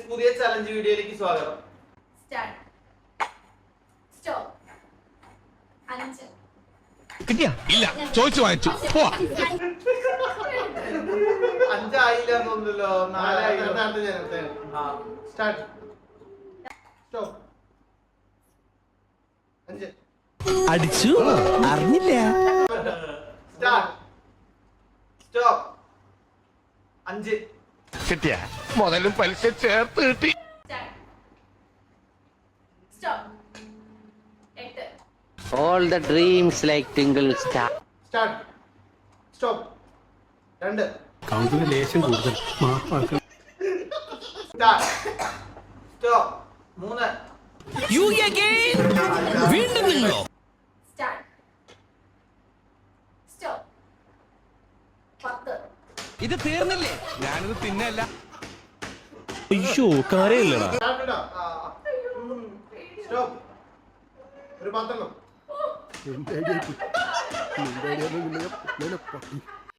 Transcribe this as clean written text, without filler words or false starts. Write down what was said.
പുതിയ ചലഞ്ച് വീഡിയോയിലേക്ക് സ്വാഗതം. കിട്ടിയാ ഇല്ല ചോദിച്ചു വാങ്ങിച്ചു 5 ആയില്ല തോന്നുന്നല്ലോ. 4 സ്റ്റാർട്ട്. സ്റ്റോപ്പ്. 5 അടിച്ചു അറിഞ്ഞില്ല. സ്റ്റാർട്ട്. സ്റ്റോപ്പ്. 5 കിട്ടിയ മുതലും പലിശ ചേർത്ത് കിട്ടി. All the dreams like twinkle star. Start. Stop. 2 കൗണ്ടിന് ലേശം കൂടുതൽ മാപ്പാക്കണം. സ്റ്റാർട്ട്. സ്റ്റോപ്പ്. 3 വീണ്ടും നിങ്ങളോ ഇത് തീർന്നില്ലേ? ഞാനിത് തിന്നല്ല. അയ്യോ കാര്യമില്ലടാ. സ്റ്റോപ്പ്. ഒരു 10.